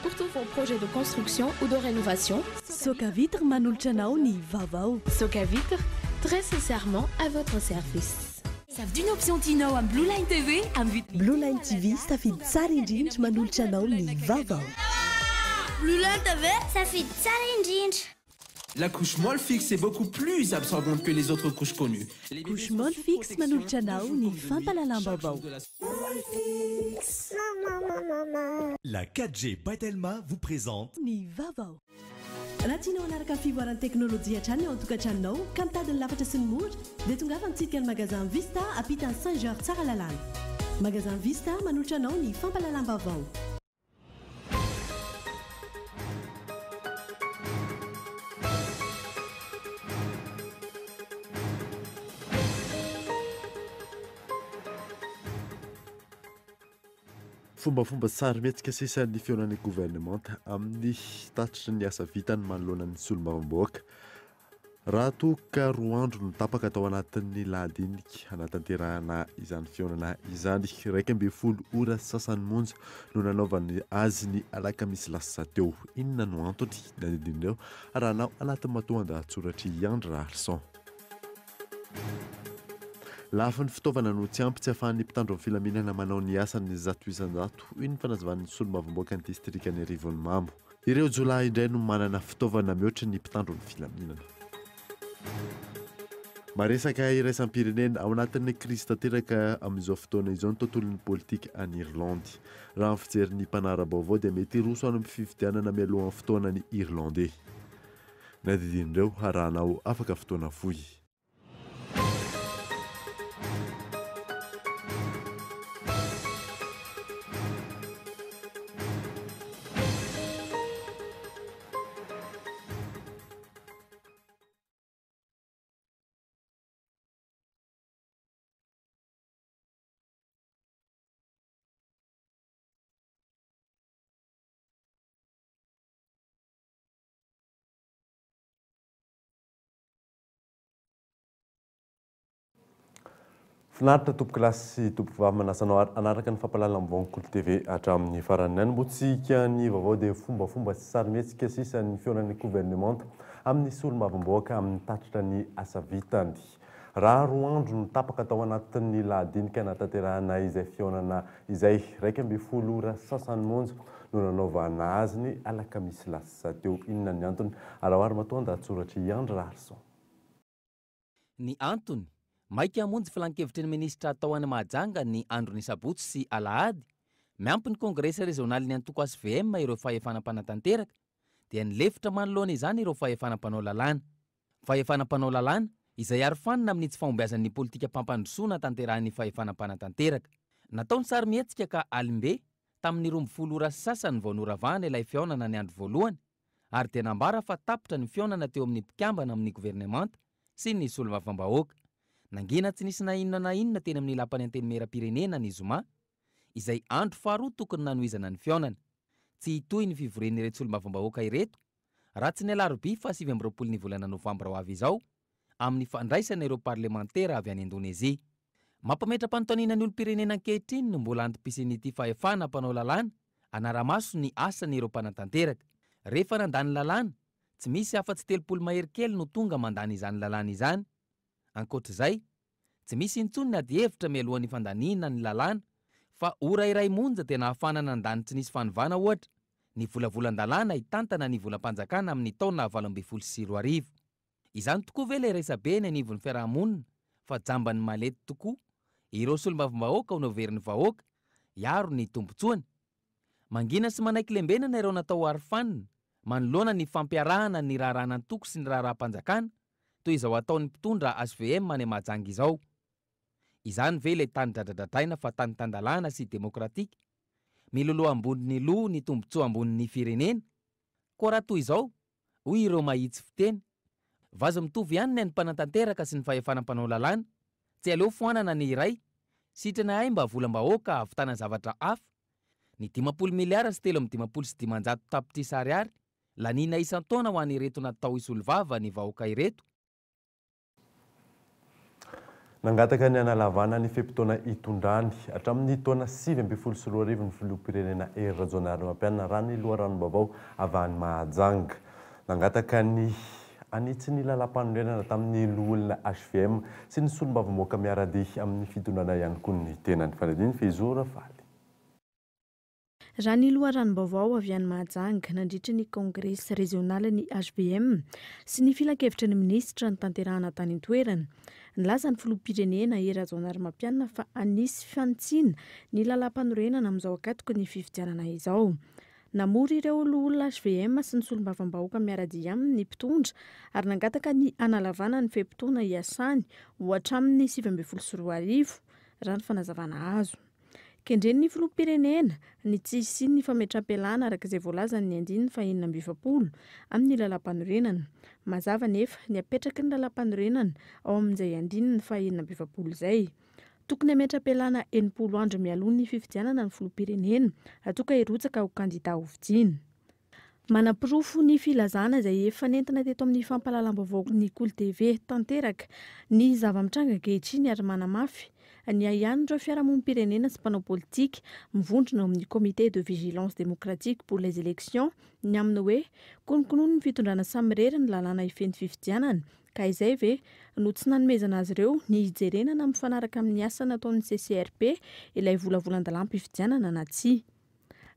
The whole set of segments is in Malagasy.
pour tous vos projets de construction ou de rénovation. Soka Vitre manolotra anao ny Vaovao. Soka Vitre, très sincèrement à votre service. Savy d'une option Tinao am Blue Line TV am Blue Line TV safidy tsara indrindra manolotra anao ny Vaovao. Blue Line TV safidy tsara indrindra. La couche molle fixe est beaucoup plus absorbante que les autres couches connues. Couche molle fixe manolotra anao ny fampalalam-baovao. La 4G Batelma vous présente ny Vaovao. Raha tianao hanaraka ny fivoaran'ny teknôlôjia hatrany ao an-tokantranonao ka mitady ny lafatra sy ny mora dia tongava mitsidika ny magasin Vista ampitany Saint-Georges tsara lalàna. Magasin Vista manolotra anao ny fampalalam-baovao. Fombafomba tsara mihetsika sesan'ny fionan'ny gouvernemanta amin'ny tatitra ny asa vitany manoloana ny solombavamboaka. Raha toa ka 4 andro no tapaka atao anatin'ny lahadinika hanatanterahana izany fionana izany. 12 ora sasany monja no nanaovany azy ny alakamisy lasa teo. Inona no antony nanidinireo arahanao anatin'ny matoanda atsoratry Andra Arson. Lafin'ny fitaovana no tsy ampy tsy ahafahan'ny mpitandro amin'ny filaminana manao ny asany 100,000. Iny ny fanazavan'ny solombavamboaka ny distrikany Rivony Mambo. Ireo jolahy indray no manana fitaovana mihoatra ny mpitandro amin'ny filaminana. Maresaka iraisam-pirenena ao anatin'ny krizy tanteraka amin'izao fotoana izao ny tontolon'ny politika any Irlandy. Raha ny fijery ny mpanara-baovao dia mety roso any amin'ny fifidianana mialohan'ny fotoanany Irlandais. Nadidinireo arahanao afaka fotoana fohy. Finaritra tompo kilasy tompo vavy manasanao anaraka ny fampalalam-baovao KOLO TV hatramin'ny farany any. Motsika ny vaovao dia fombafomba sy sarimihetsika sisa ny fionan'ny gouvernemanta amin'ny solombavamboaka amin'ny tatitra ny asa vitany. Raha 4 andro no tapaka atao anatin'ny lahadinika hanatanterahana izay fionana izay 12 ora sasany monja no nanaovana azy ny alakamisy lasa teo. Inona ny antony? Arahoary matoanda atsoratry Andra Arson. Ny antony maika hamonjy filan-kevitry ny ministra atao any Mahajanga ny androny sabotsy sy alahady, miampy ny kongresa rezonaliny antoko SVM ireo fahefanam-panatanteraka, dia nilefitra manoloana izany ireo fahefanam-panao lalàna. Fahefanam-panao lalàna izay arofanina amin'ny tsy fahombiazan'ny politika mpampandrosoana tanterahan'ny fahefanam-panatanteraka. Nataony sarimihetsika ka alimbe tamin'ny 12 ora sasany vao noravahana ilay fionana ny andro voalohany, ary dia nambara fa tapitra ny fionana teo amin'ny mpikambana amin'ny gouvernemanta sy ny solombavambahoaka. Nangina tsy nisy na inona teny amin'ny lampany antenimera-pirenena ny Zoma, izay andro faharoa tokony nanohizana ny fionana. Tsy hitohy ny fivoren'ny ireto solombavambahoaka ireto, raha tsy ny alarobia fa 20 ny volana Novembre ho avy izao, amin'ny fandraisana ireo parlementera avy any Indonezia. Mampametra-panontaniana ny olo-pirenena ankehitriny no mbola antom-pisin'ity fahefana mpanao lalàna anara-maso ny asan'ireo mpanatanteraka. Rehefa nandany lalàna, tsy misy afa-tsy 30 mahery kely no tonga mandany izany lalàna izany. Ankoatr'izay, tsy misy intsony ny ady hevitra mialohan'ny fandaniana ny lalàna, fa ora iray monja dia nahafana nandany tsy nisy fanovana ohatra ny volavolan-dalàna hitantana ny volam-panjakana amin'ny taona 2024. Izany tokoa ve ilay resabe ny anivon'ny fiarahamonina fa jambany malety tokoa ireo solombavambahoaka ho noverin'ny vahoaka iaro ny tombotsoany. Mangina sy manaiky lembenana ireo natao arofanina manoloana ny fampiarahana ny raharahana antoko sy ny raharaha-panjakana toy izao ataon'ny mpitondra SVM any Mahajanga izao. Izany ve ilay tany dradradradraina fa tany tandalàna sy demokratika, miloloha ambony loha ny tombotsoa ambony firenena? Koa raha toy izao, hoy ireo mahitsy fiteny, vaza mitovy ihany ny mpanantanteraka sy ny fahefanam-panao lalàna, tsy aleo foanana ny iray, sitrana ay mba volam-bahoaka ahavitana zavatra hafa. Ny 10 miliara sy 3,900 tapitrisa ariary, lanina isan-taona ho an'ireto natao isolovava ny vahoaka ireto. Nangataka ny analavana ny fepitona itondrany hatramin'ny taona 2024 ny filoham-pirenena Hery Rajaonarima raha ny loharanom-baovao avy any Mahajanga. Nangataka ny anitsy ny lalam-panorenana tamin'ny loholona HVM sy ny solombavamboaka miaradihy amin'ny fitondrana ihany koa ny tenany fanadiny Fezora Faly. Raha ny loharanom-baovao avy any Mahajanga nandritra ny kongresy rezionala ny HVM sy ny filan-kevitra ny minisitra ny tanterahana tany an-toerana. Nilaza ny filoham-pirenena Hery Rajaonarima fa anisy fantsiana ny lalam-panorenana amin'izao akatoko ny fifidianana izao. Namory ireo loholona HVM sy ny solombavambahoaka miaradihy aminy ny mpitondra ary nangataka ny analavana ny fepitona iasany ho hatramin'ny 2024 raha ny fanazavana azo. Kendreny ny filoham-pirenena ny tsisy ny fametram-pialana araka izay voalazany ny 2/2020 amin'ny lalam-panorenana. Mazava nefa ny apetraky ny lalam-panorenana ao amin'izay 2/2020 izay. Tokony hametram-pialana 80 andro mialoha ny fifidianana ny filoham-pirenena atoka hirotsaka ho kandida ho vidiana. Manam-pirofo ny filazana izay efa nentina teto amin'ny fampahalalam-baovao ny KOLO TV tanteraka ny zava-mitranga ankehitriny ary manamafy ny ahian'ireo fiarahamonim-pirenena sy mpanao politika mivondrona amin'ny comité de vigilance démocratique pour les élections ny aminy hoe konokonono ny fitondrana samirery ny lalàna hifeny fifidianana ka izay ve no tsy nanomezana azy ireo ny hijerenana mifanaraka amin'ny asa nataon'ny CCRP ilay volavolan-dalam-pifidianana na tsia.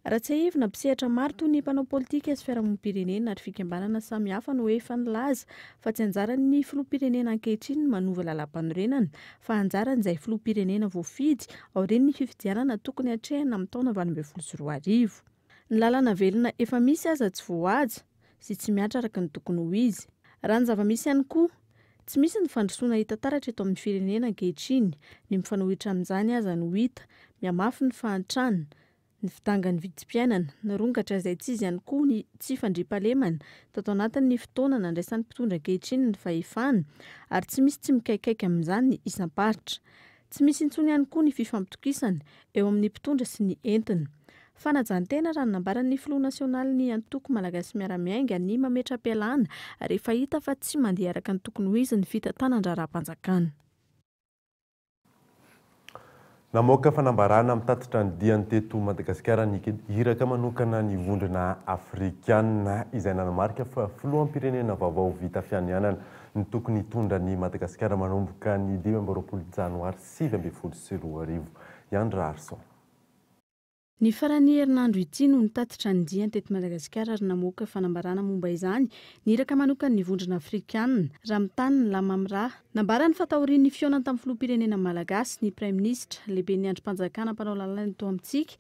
Raha tsy ahivina mpisehatra maro toy ny mpanao politika sy fiarahamonim-pirenena ary fikambanana samihafa no efa nilaza fa tsy anjaran'ny filoham-pirenena ankehitriny manova lalam-panorenana fa anjaran'izay filoham-pirenena voafidy aorian'ny fifidianana tokony hatrehana amin'ny taona 2024. Ny lalàna velona efa misy aza tsy voahaja sy tsy miatra araka ny tokony ho izy. Raha ny zava-misy ihany koa tsy misy ny fandrosoana hita taratra eto amin'ny firenena ankehitriny, ny mifanohitra amin'izany aza no hita, miamafy ny fahantrana, ny fidangan'ny vidim-piainana, ny rongatra izay tsy izy ihany koa ny tsy fandriam-pahalemana tato anatin'ny fotoana nandraisan'ny mpitondra ankehitriny ny fahefana ary tsy misy tsy mikaikaiky amin'izany ny isam-paritra. Tsy misy intsony ihany koa ny fifampitokisana eo amin'ny mpitondra sy ny entina. Fanajantena raha nambaran'ny filoha nasionaly ny antoko malagasy miara-miainga ny mametram-pialana rehefa hita fa tsy mandeha araka ny tokony ho izy ny fitantanan-draram-panjakana. Namoaka fanambarana mitatitra ny diany teto Madagasikara ny hiraka manokana ny vondrona Afrikana izay nanamarika fa filoham-pirenena vaovao vita fianianana ny tokony hitondra ny Madagasikara manomboka ny 20 Janoary 2022 Yandra Arson. Ny faran'ny herinandro ity no nitatitra ny diany teto Madagasikara ary namoaka fanambarana momba izany ny hiraka manokana ny vondrona Afrikana raha mitany ny lamamiraha. Nambarany fatahorin'ny fionany tamin'ny filoham-pirenena malagasy ny Prime Ministre lehibe ny androm-panjakana mpanao lalàna eto amintsika,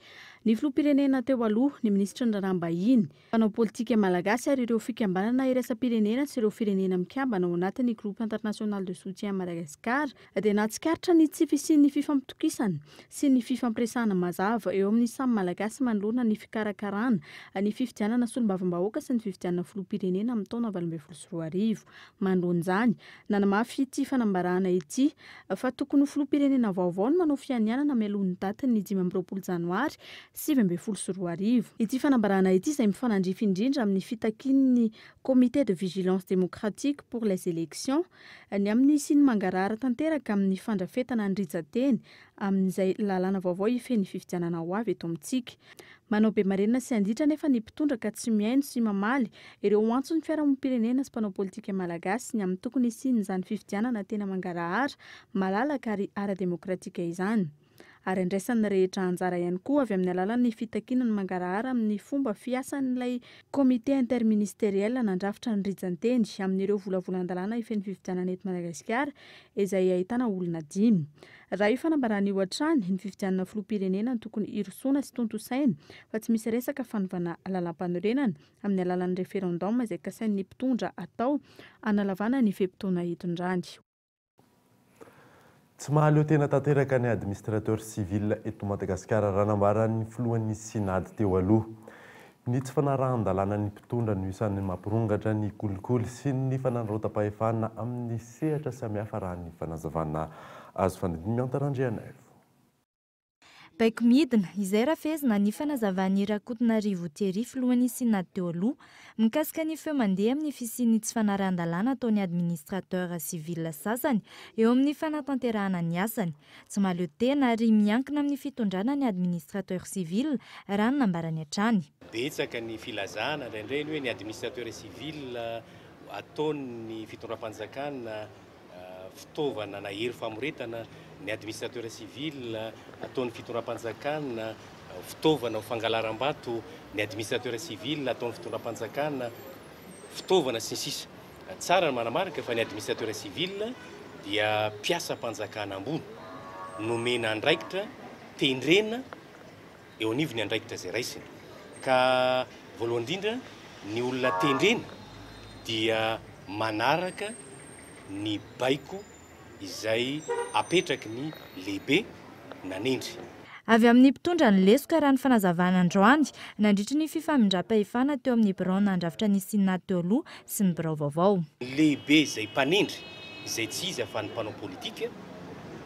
ny filoham-pirenena teo aloha ny ministra ny raharaham-bahiny, mpanao politika malagasy ary ireo fikambanana iraisam-pirenena sy ireo firenena mikambana ao anatin'ny groupe international de soutien Madagasikara dia nahatsikaritra ny tsy fisian'ny fifampitokisana sy ny fifampiresahana mazava eo amin'ny samy malagasy manoloana ny fikarakarana ny fifidianana solombavambahoaka sy ny fifidianana filoham-pirenena amin'ny taona 2022. Manoloan'izany nanamafy ity fanambarana ity fa tokony filoham-pirenena vaovao no manao fianianana mialohan'ny datin'ny 20 Janoary 2022. Ity fanambarana ity izay mifanandrify indrindra amin'ny fitakian'ny comité de vigilance démocratique pour les élections ny amin'ny siny mangarahara tanteraka amin'ny fandrafetana ny rijateny amin'izay lalàna vaovao hifeny fifidianana ho avy eto amintsika. Manao be marena sy anditra nefa ny mpitondra ka tsy mihaino sy mamaly ireo antso ny fiarahamonim-pirenena sy mpanao politika malagasy ny amin'ny tokony sin'izany fifidianana tena mangarahara, malalaka ary ara-demokratika izany. Ary andraisan'ny rehetra anjara ihany koa avy amin'ny alalan'ny fitakiana ny mangarahara amin'ny fomba fiasan'ilay comité interministériel nandrafitra ny rijanteny amin'ireo volavolan-dalàna hifeny fifidianana eto Madagasikara izay ahitana olona 5. Raha io fanambarana io hatrany ny fifidianana filoham-pirenena ny tokony hirosoana sy tontosaina fa tsy misy resaka fanovana lalam-panorenana amin'ny alalan'ny referendum izay kasain'ny mpitondra atao analavana ny fepitona hitondrany. Tsy mahaleo tena tanteraka ny administrateur civil eto Madagasikara raha nambaran'ny filohan'ny sinady teo aloha. Ny tsy fanarahan-dalàna ny mpitondra no isan'ny mampirongatra ny kolikoly sy ny fananarotam-pahefana amin'ny sehatra samihafa raha ny fanazavana azo fanadiny miantarandreana. baiko midina izay rafezina ny fanazavany Rakotonarivo Thierry filohan'ny Sénat teo aloha mikasika ny feo mandeha amin'ny fisiany tsy fanaran-dalàna ataon'ny administrateur civil sasany eo amin'ny fanatanterahana ny asany tsy mahaleo tena ary miankina amin'ny fitondrana ny administrateur civil raha ny nambarany hatrany. Betsaka ny filazana indraindray hoe ny administrateur civil ataony fitondram-panjakana fitaovana na hery famoretana, ny administrateur civil ataony fitondram-panjakana fitaovana ho fangalaram-bato, ny administrateur civil ataony fitondram-panjakana fitaovana sy ny sisa. Tsara ny manamarika fa ny administrateur civil dia mpiasa-panjakana ambony, nomena andraikitra, tendrena eo anivony andraikitra izay raisiny. Ka voalohany indrindra ny olona tendrena dia manaraka ny baiko izay apetraky ny lehibe nanendry. Avy amin'ny mpitondra ny lesoka raha ny fanazavana androany nandritra ny fifamindram-pahefana teo amin'ny birao nandrafitra ny Sénat teo aloha sy ny birao vaovao. Lehibe izay mpanendry izay tsy izy afa ny mpanao politika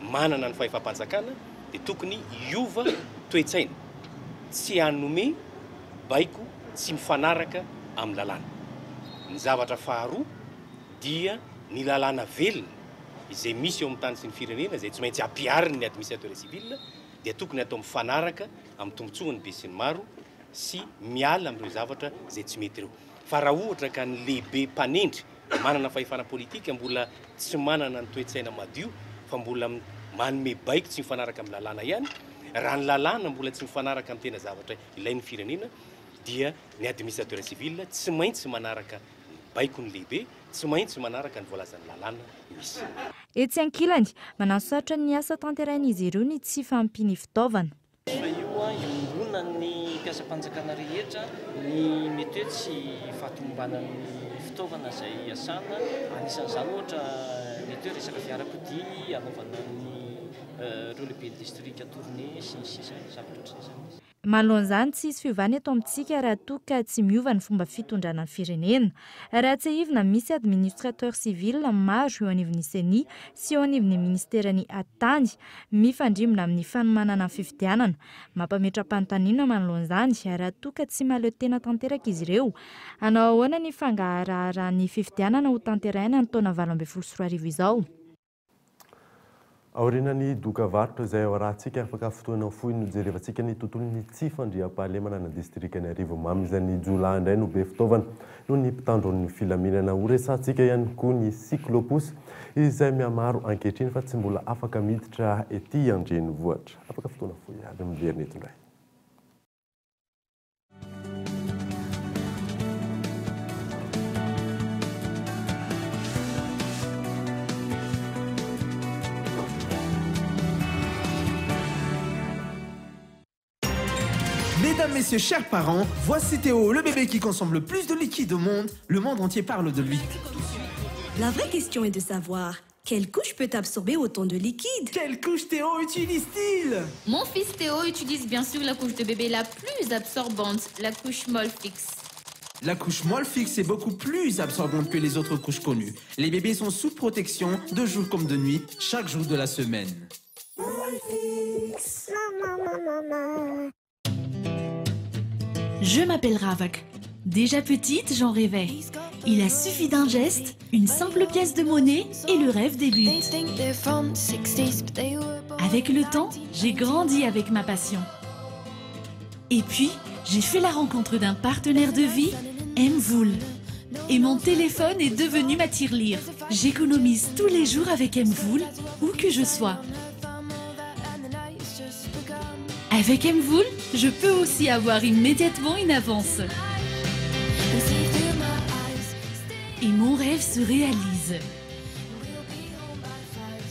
manana ny fahefam-panjakana dia tokony hiova toe-tsaina, tsy hanome baiko tsy mifanaraka amin'ny lalàna. Ny zavatra faharoa dia ny lalàna velona izay misy eo amin'ny tany sy ny firenena izay tsy maintsy ampiariny ny administrateur civil dia tokony atao mifanaraka amin'ny tombontsoany be sy ny maro sy miala amin'ireo zavatra izay tsy mety ireo. Fa raha ohatra ka ny lehibe mpanendry manana fahefana politika mbola tsy manana ny toe-tsaina madio fa mbola manome baiko tsy mifanaraka amin'ny lalàna ihany, raha ny lalàna mbola tsy mifanaraka amin'ny tena zavatra ilain'ny firenena dia ny administrateur civil tsy maintsy manaraka baiko ny lehibe, tsy maintsy manaraka ny voalazan'ny lalàna misy. Etsy ankilany manasoratra ny asa tanterain'izy ireo ny tsy fampiny fitaovana. Io iombona ny mpiasa-panjakana rehetra ny mety hoe tsy fahatomobana ny fitaovana izay asana, anisan'izany ohatra mety hoe resaka fiarakodia, anaovana ny ireo lehibe distrika tourné sy ny sisa zavatra ohatr'izany. Manoloan'izany tsy hisy fiovana eto amintsika raha toa ka tsy miova ny fomba fitondrana ny firenena. Raha tsy ivona misy administrateur civil maro eo anivon'ny CENI sy eo anivon'ny ministerany atany mifandrimina amin'ny fanomanana ny fifidianana. Mampametra-panontaniana manoloan'izany raha toa ka tsy mahaleo tena tanteraka izy ireo. Hanao ahoana ny fangaraharahan'ny fifidianana ho tanteraina ny taona 2024 izao. Aorianany doka varotra izay ao rahantsika afaka fotoana fohy no jerevantsika ny tontolon'ny tsy fandriam-pahalemana na distrikany Arivo Mamy izany Jolay indray no be fitaovana no ny mpitandron'ny filaminana ho resantsika ihany koa ny cyclopus izay mihamaro ankehitriny fa tsy mbola afaka miditra ety andrenivohitra. Afaka fotoana fohy aby miverina eto indray. Mesdames, messieurs, chers parents, voici Théo, le bébé qui consomme le plus de liquide au monde. Le monde entier parle de lui. La vraie question est de savoir, quelle couche peut absorber autant de liquide? Quelle couche Théo utilise-t-il? Mon fils Théo utilise bien sûr la couche de bébé la plus absorbante, la couche molle fixe. La couche molle fixe est beaucoup plus absorbante que les autres couches connues. Les bébés sont sous protection de jour comme de nuit, chaque jour de la semaine. Molle fixe. Maman. Je m'appelle Ravak. Déjà petite, j'en rêvais. Il a suffi d'un geste, une simple pièce de monnaie et le rêve débute. Avec le temps, j'ai grandi avec ma passion. Et puis, j'ai fait la rencontre d'un partenaire de vie, Mvoul. Et mon téléphone est devenu ma tirelire. J'économise tous les jours avec Mvoul, où que je sois. Avec Mvoul, je peux aussi avoir immédiatement une avance. Et mon rêve se réalise.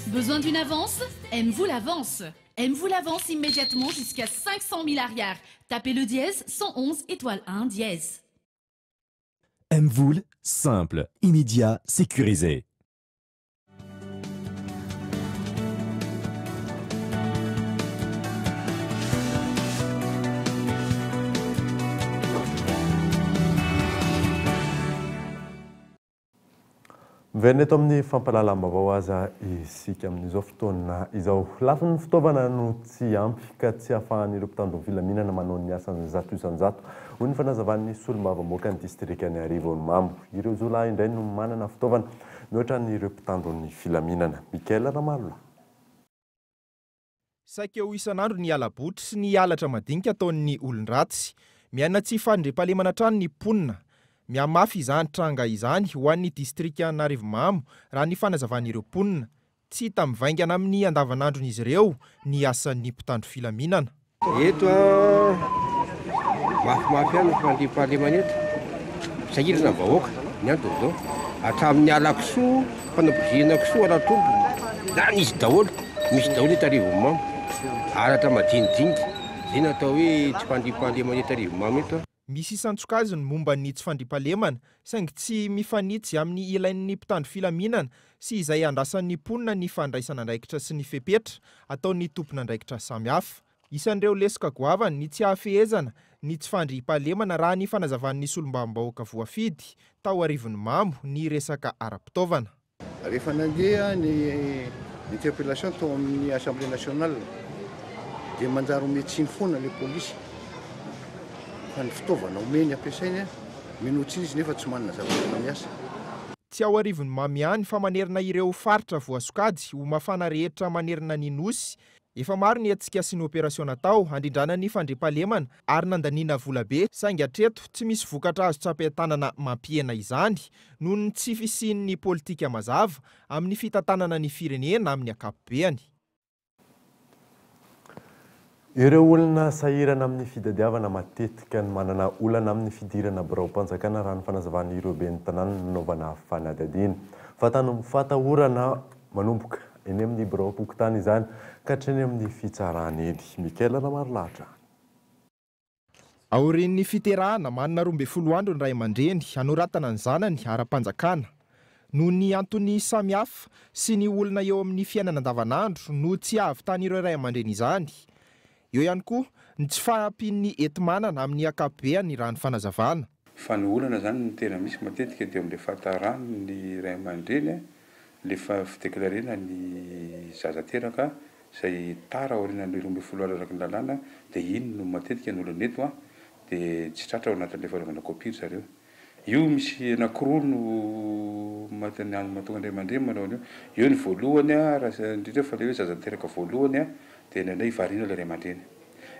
Besoin d'une avance? Mvoul avance. Mvoul avance immédiatement jusqu'à 500 000 arrières. Tapez le dièse 111 étoile 1 dièse. Mvoul, simple, immédiat, sécurisé. Verina eto amin'ny fampalalam-baovao aza isika amin'izao fotoana izao. Lafin'ny fitaovana no tsy ampy ka tsy ahafahan'ireo mpitandron'ny filaminana manao ny asany zato isan-jato. Hoy ny fanazavan'ny solombavamboaka ny distrikany Arivonimambo. Ireo zolahy indray no manana fitaovana mihoatra n'ireo mpitandron'ny filaminana. Mikaela Ramalona. Saika eo isan'andro ny alabotry sy ny alatra madinika ataon'ny olon-dratsy. Miaina tsy fandriam-pahalemana trano ny mponina. Miamafy izany tranga izany ho an'ny distrikana Arivomambo raha ny fanazavan'ireo mponina. Tsy hita mivaingana amin'ny andavanandron'izy ireo ny asan'ny mpitandro filaminana. Eto mafimafy ihany fandriam-pahalemana eto. Sahirana vahoaka ny antony izao. Hatramin'ny alakisoa, fanapozihana kisoa alatombo. Lany izy daholo, misy daholo eto Arivomambo. Alatra madinidinika. Izay natao hoe tsy fandriam-pahalemana eto Arivomambo eto. Misy isan-tsokajiny momba ny tsy fandriam-pahalemana, saingy tsy mifanitsy amin'ny ilain'ny mpitandro filaminana sy izay andrasan'ny mponina ny fandraisana andraikitra sy ny fepetra ataon'ny tompona andraikitra samihafa. Isan'ireo lesoka goavany ny tsy hafehezana ny tsy fandriam-pahalemana raha ny fanazavan'ny solombavambahoaka voafidy tao Arivonimambo ny resaka ara-pitaovana. Rehefa nandeha ny interpellation tao amin'ny Assemblée nationale dia manjary ometsiny foana le polisy. Fa ny fitaovana omeny ampiasaina minotsy izy nefa tsy manana zavatra miasa. Tsy ao Arivonimambo ihany fa manerina ireo faritra voasokajy ho mafana rehetra manerina ny nosy. Efa maro ny hetsika sy ny operasion natao handrindrana ny fandriam-pahalemana ary nandaniana vola be, saingy hatreto tsy misy vokatra azo tsapain-tanana mampihena izany noho ny tsy fisian'ny politika mazava amin'ny fitantanana ny firenena amin'ny ankapobeny. Ireo olona sahirana amin'ny fitadiavana matetika ny manana olana amin'ny fidirana birao-panjakana raha ny fanazavan'ireo ben'ny tanàna nanaovana fanadihadiana. Fatahorana manomboka eny amin'ny birao-pokotany izany ka hatreny amin'ny fitsarana eny. Mikaela Ramalatra. Aorian'ny fiterahana manana 12 andro ny ray aman-dreny hanoratana ny zanany ara-panjakana. Noho ny antony samihafa sy ny olona eo amin'ny fiainana andavanandro no tsy ahavitan'ireo ray aman-dreny izany. Eo ihany koa ny tsy fahampian'ny entimanana amin'ny ankapobeny raha ny fanazavana. Fa ny olana zany ny tena misy matetika dia amin'ilay fahatarana ny ray aman-dreny, ilay fideklarena ny zaza teraka izay tara aorianan'ilay 12 andro araky ny lalàna dia iny no matetika ny olana eto dia tsy tratra ao anatin'ilay fanaovana kopia zareo. Io misy anankiroa no mahatonga ny ray aman-dreny manao an'io. Eo ny voalohany raha indrindra fa ilay hoe zaza teraka voalohany dia indraindray variana ilay ray aman-dreny.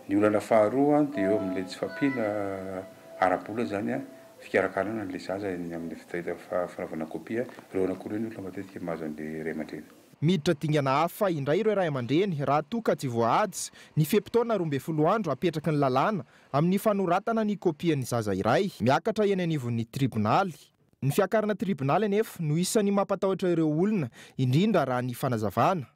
Ny olana faharoa dia eo amin'ilay tsy fampiana ara-bola zany fikarakarana an'ilay zaza amin'ny fanaovana kopia. Ireo anankiroa ny olona matetika mahazo an'ilay ray aman-dreny. Miditra dingana hafa indray ireo ray aman-dreny raha toa ka tsy voaady ny fepitaona 12 andro apetraky ny lalàna amin'ny fanoratana ny kopian'ny zaza iray miakatra eny anivon'ny tribonaly. Ny fiakarana tribonaly anefa no isan'ny mampatahotra ireo olona indrindra raha ny fanazavana.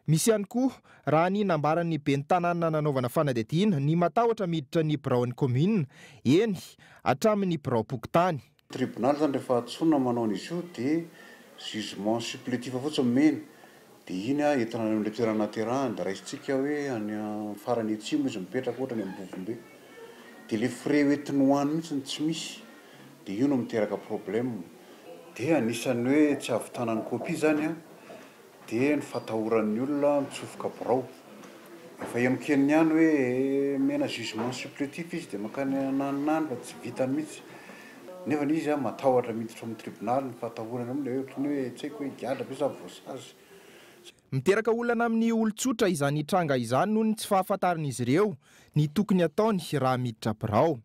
Misy ihany koa raha ny nambaran'ny ben'ny tanàna nanaovana fanadihadiana ny matahotra miditra ny biraon'ny commune eny hatramin'ny birao-pokotany. Tribunal zany rehefa atsona manao an'izy io dia jugement supplétif fotsiny mena dia iny entina amin'ilay toerana naterahany da raisitsika hoe any farany atsimo izy mipetraka ohatra ny Ambovombe dia ilay frais hoentiny hoany mihitsy tsy misy dia io no miteraka problème dia anisan'ny hoe tsy ahavitanany kopia zany dia ny fatahoran'ny olona mitsofoka birao. Efa iamkeniny ihany hoe mena jugement supplétif izy dia makany ananonany fa tsy vitany mihitsy. Nefa izy matahotra miditra amin'ny tribunal ny fatahorana amin'ilay ohatrany hoe tsy haiko hoe giadra be sa voasazy. Miteraka olana amin'ny olon-tsotra izany tranga izany noho ny tsy fahafantaran'izy ireo ny tokony ataony raha miditra birao.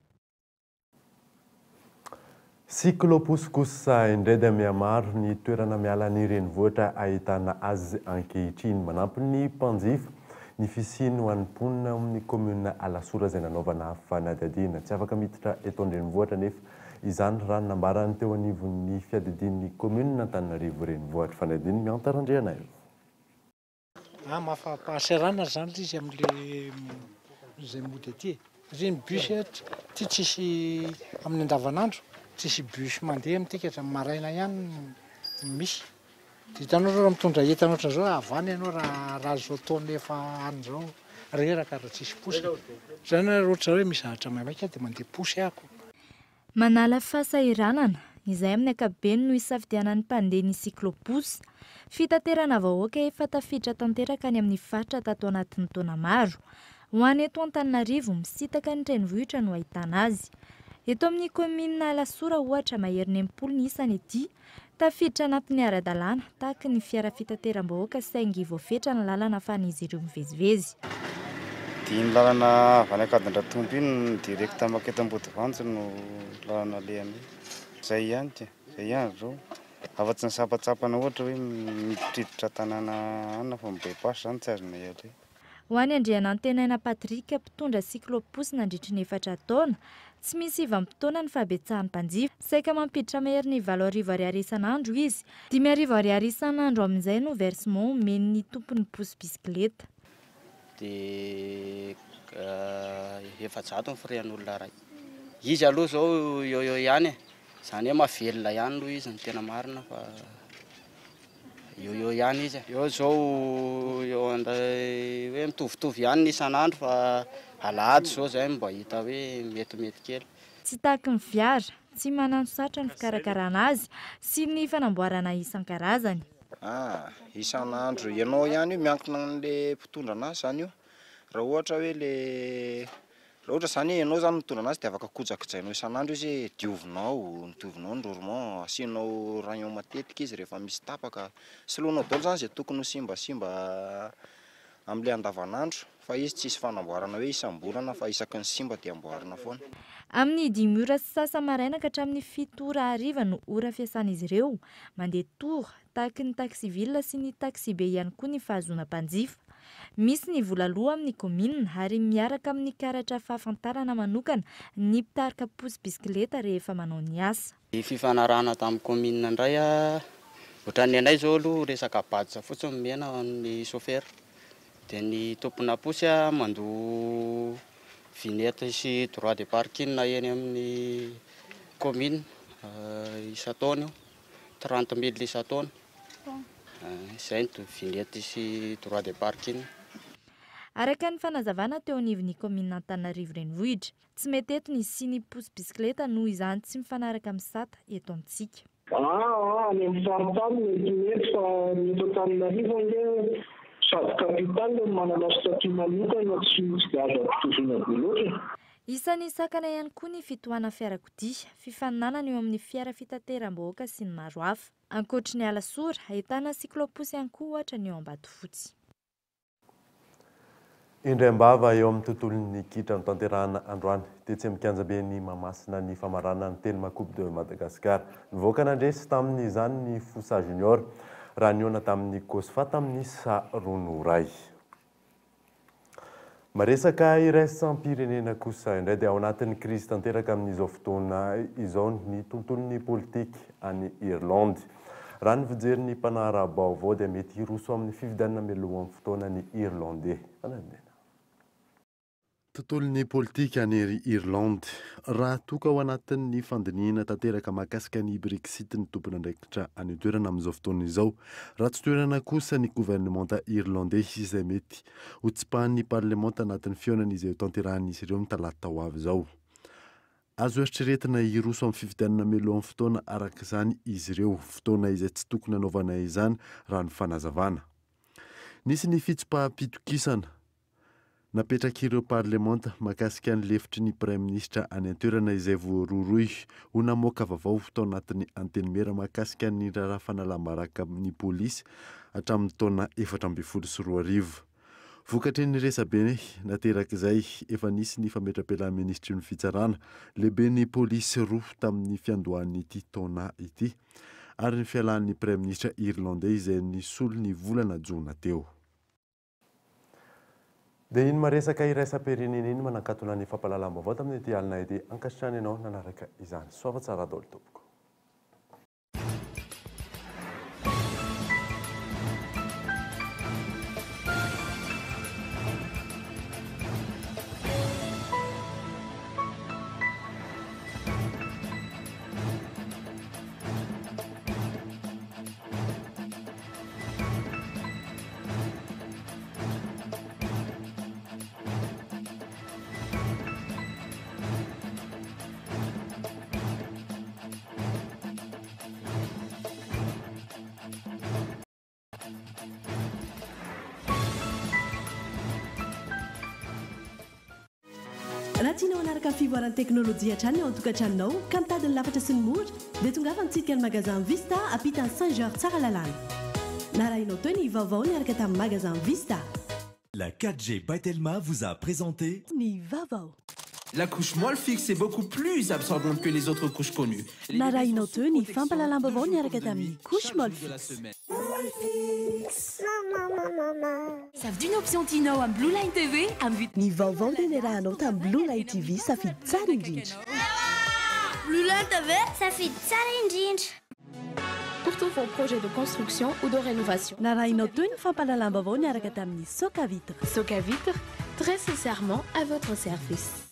Siklopousse indray dia mihamaro ny toerana miala ny renivohitra ahitana azy ankehitriny. Manampy ny mpanjifa ny fisiany ho an'ny mponina amin'ny commune Alasora izay nanaovana fanadihadiana. Tsy afaka miditra eto an-drenivohitra nefa izany raha nambarany teo anivon'ny fiadidin'ny commune Antananarivo renivohitra fanadihadiana miantarandriana io. Mafampahasarana zany izy amin'ilay izay mody aty. Satria ny bus ty tsisy amin'ny andavanandro. Tsisy bus mandeha amin'tika maraina ihany misy. Dia hitanao raha mitondra entana ohatra zao avany ianao raha zao taona efa any zao reraka raha tsisy posy. Zany ohatra hoe misy zavatra maimaiky dia mandeha posy ahako. Manala fahasahiranana izay amin'ny ankapobeny no isafidianan'ny mpandeha ny cyclopus. Fitaterana vahoaka efa tafiditra tanteraka any amin'ny faritra tato anatin'ny taona maro. Ho any eto Antananarivo misitaka ny trenivohitra no ahitana azy. Eto amin'ny komina Lasora ohatra mahery 80 ny isany ety tafiditra anatin'ny ara-dalàna tahaka ny fiara fitateram-bahoaka saingy voafetra ny lalana afahan'izy ireo mivezivezy. Ny lalana avy any Akadindratombo iny direkta makety Ambodivanjo no lalana lehany. Zay ihany zao. Afa-tsy ny sampatsapana ohatra hoe miditriditra tanàna ana fa mibaipasy zany tsy azona ela. Ho any Andrianantenaina Patrika mpitondra cyclopus nandritra ny 4 taona, tsy misy ivam-potoana ny fahabetsahany mpanjifa, saika mampiditra mahery ny 7 ariary isan'andro izy. 5 ariary isan'andro amin'izay no versement omen'ny tompon'ny posy bisikileta. Dia 400 ny frean'olona ray. Izy aloha zao eo ihany, izany hoe mahavelona ihany aloha izy ny tena marina fa eo ihany izy. Eo zao hoe mitovitovy ihany ny isan'andro fa alahady zao zay mba hita hoe metimety kely. Tsy tahaka ny fiara, tsy manano satra ny fikarakarana azy sy ny fanamboarana isan-karazany. Isan'andro ianao ihany miankina amin'le mpitondra anazy zany io. Raha ohatra hoe ohatra zany ianao zany mitondra anazy dia afaka kojakojainao isan'andro izy diovinao ny dormant, asianao rayon matetika izy rehefa misy tapaka. Soloinao daholo zany izay tokony ho simbasimba amin'ilay andavanandro fa izy tsisy fanamboarana hoe isam-bolana fa isaky ny simba dia amboarina foana. Amin'ny 5 ora sy sasa maraina ka hatramin'ny 7 ora hariva no ora fiasan'izy ireo. Mandeha tour tahaka ny taxi ville sy ny taxi be ihany koa ny fahazoana mpanjifa. Misy ny vola aloha amin'ny komina ary miaraka amin'ny karatra fahafantarana manokana ny mpitarika posy bisikileta rehefa manao ny asa. Ny fifanarahana tamin'ny komina indray ohatran'ny anay zao aloha resaka badge fotsiny mena ny chauffeur. Dia ny tompona posy mandoa vignette sy droit de parking eny amin'ny komina isa-taona 30 000 isa-taona. Izay ny vignette sy droit de parking. Araka ny fanazavana teo anivon'ny komina Antananarivo renivohitra, tsy mety eto ny siny posy bisikileta noho izany tsy mifanaraka amin'ny sata eto amintsika. Any amin'ny faritany mety fa ny eto Antananarivo ilay sady kapitaly manana statut manokana tsy azo ampitoviana be loatra. Isan'ny sakana ihany koa ny fitohana fiarakodia, fifaninanana eo amin'ny fiara fitateram-bahoaka sy ny maro hafa. Ankoatry ny Alasora, ahitana cyclopus ihany koa ohatra ny eo Ambatofotsy. Indray-mbava eo amin'ny tontolon'ny kitra notanterahana androany dia tsy mikanja be ny mamasina ny famarana ny telma Coupe de Madagascar. Nivoaka nandresy tamin'izany ny Fossa Junior raha niona tamin'ny Kosfa tamin'ny Sarono Ray. Maresaka iraisam-pirenena kosa indray dia ao anatin'ny krizy tanteraka amin'izao fotoana izao ny tontolon'ny politika any Irlande. Raha ny fijery ny mpanara Vaovao dia mety hiroso amin'ny fifidianana mialohan'ny fotoana ny Irlandais. Tontolon'ny politika any Irlande raha toka ao anatin'ny fandiniana tanteraka mahakasika ny Brexit ny tompona andraikitra any toerana amin'izao fotoana izao. Raha tsy toerana kosa ny gouvernementa irlandais izay mety ho tsipahan'ny parlementa anatin'ny fionan'izay tanterahan'izy ireo amin'ny talata ho avy izao. Azo eritreretina hiroso amin'ny fifidianana mialohan'ny fotoana araka izany izy ireo, fotoana izay tsy tokony hanaovana izany raha ny fanazavana. Nisy ny fitsipaham-pitokisana napetraka ireo parlementa mahakasika ny lefitry ny prime ministra any an-toerana izay voaroroy ho namoaka vaovao tao anatin'ny antenimera mahakasika ny raharaha fanalambaraka amin'ny polisy hatramin'ny taona 2024. Vokatry ny resabe naterak'izay efa nisy ny fametra-pelan'ny ministry ny fitsarana lehibe ny polisy roa tamin'ny fiandohan'ny ity taona ity ary ny fialan'ny prime ministra irlandais izay nisolo ny volana jona teo. Dia iny maresaka iraisam-pirenena iny manakatona ny fampahalalam-baovao tamin'ny ity alina ity ankasitrany ianao nanaraka izany. Soava tsara daholo tompoko. raha tianao anaraka fivoaran'ny teknôlôjia hatrany ao an-tokantranonao ka mitady ny lafatra sy ny mora dia tonga fa mitsidika ny magasin Vista ampitany 5 heures tsara lalàna na raha inao teo ny vaovao niaraka tamin'ny magasin Vista. La 4G Batelma vous a présenté Ni Vaovao. La couche molle fixe est beaucoup plus absorbante que les autres couches connues. Na raha inao teo ny fampalalam-baovao niaraka tamin'ny couche molle fixe. Savent d'une option Tino à Blue Line TV à but. Ny vaovao dia ny rahanao tamin'ny Blue Line TV safidy tsara indrindra. Blue Line TV, safidy tsara indrindra. Pour tous vos projets de construction ou de rénovation. Na raha inao teo ny fampalalam-baovao niaraka tamin'ny Soka Vitre. Soka Vitre, très sincèrement à votre service.